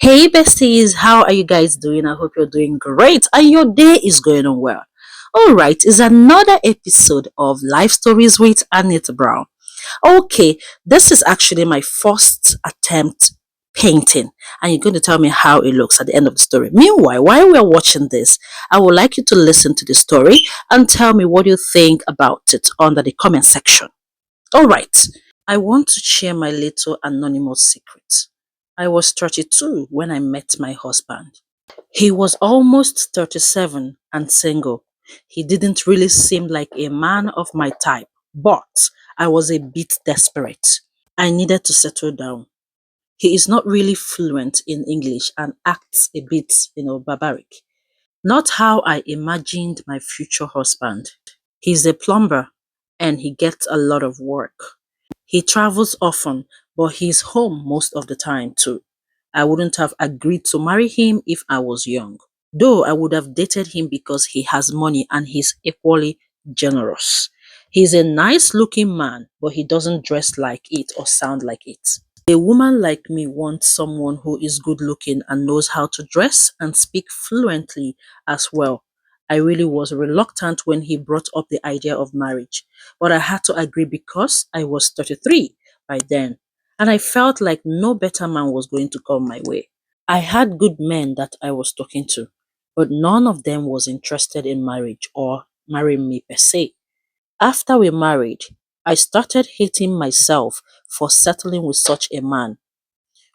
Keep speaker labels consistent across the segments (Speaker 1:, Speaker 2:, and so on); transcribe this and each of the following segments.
Speaker 1: Hey besties, how are you guys doing? I hope you're doing great and your day is going on well. Alright, it's another episode of Life Stories with Anita Brown. Okay, this is actually my first attempt painting and you're going to tell me how it looks at the end of the story. Meanwhile, while we're watching this, I would like you to listen to the story and tell me what you think about it under the comment section. Alright, I want to share my little anonymous secret. I was 32 when I met my husband. He was almost 37 and single. He didn't really seem like a man of my type, but I was a bit desperate. I needed to settle down. He is not really fluent in English and acts a bit, barbaric. Not how I imagined my future husband. He's a plumber and he gets a lot of work. He travels often, but he's home most of the time too. I wouldn't have agreed to marry him if I was young. Though I would have dated him because he has money and he's equally generous. He's a nice looking man, but he doesn't dress like it or sound like it. A woman like me wants someone who is good looking and knows how to dress and speak fluently as well. I really was reluctant when he brought up the idea of marriage, but I had to agree because I was 33 by then, and I felt like no better man was going to come my way. I had good men that I was talking to, but none of them was interested in marriage or marrying me per se. After we married, I started hating myself for settling with such a man.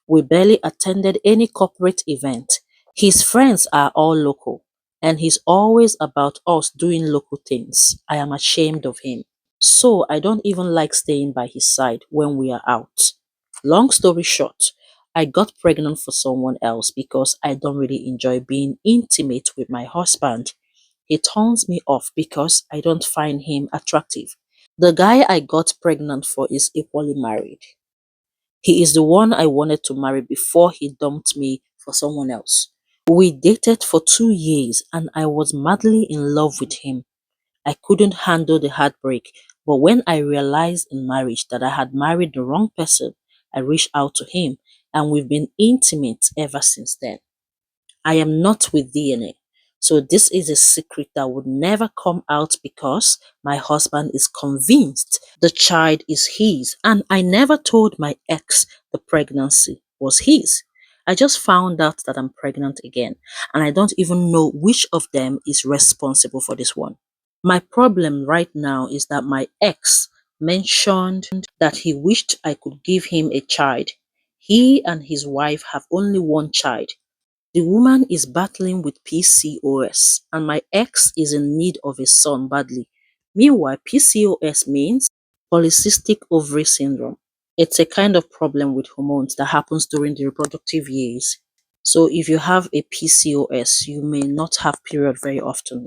Speaker 1: We barely attended any corporate event. His friends are all local, and he's always about us doing local things. I am ashamed of him. So I don't even like staying by his side when we are out. Long story short, I got pregnant for someone else because I don't really enjoy being intimate with my husband. He turns me off because I don't find him attractive. The guy I got pregnant for is equally married. He is the one I wanted to marry before he dumped me for someone else. We dated for 2 years and I was madly in love with him. I couldn't handle the heartbreak, but when I realized in marriage that I had married the wrong person, I reached out to him and we've been intimate ever since then. I am not with DNA. So this is a secret that would never come out because my husband is convinced the child is his and I never told my ex the pregnancy was his. I just found out that I'm pregnant again and I don't even know which of them is responsible for this one. My problem right now is that my ex mentioned that he wished I could give him a child. He and his wife have only one child. The woman is battling with PCOS and my ex is in need of a son badly. Meanwhile, PCOS means polycystic ovary syndrome. It's a kind of problem with hormones that happens during the reproductive years. So if you have a PCOS, you may not have period very often,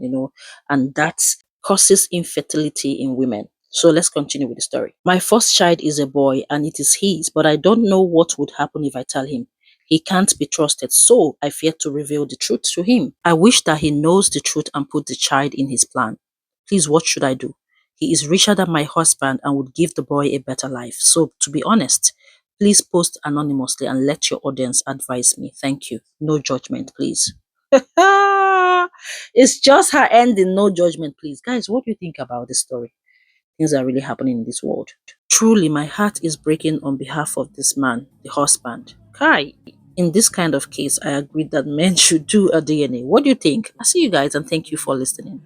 Speaker 1: and that causes infertility in women. So let's continue with the story. My first child is a boy and it is his, but I don't know what would happen if I tell him. He can't be trusted, so I fear to reveal the truth to him. I wish that he knows the truth and put the child in his plan. Please, what should I do? He is richer than my husband and would give the boy a better life. So, to be honest, please post anonymously and let your audience advise me. Thank you. No judgment, please. It's just her ending. No judgment, please. Guys, what do you think about this story? Things are really happening in this world. Truly, my heart is breaking on behalf of this man, the husband. Kai, in this kind of case, I agree that men should do a DNA. What do you think? I see you guys and thank you for listening.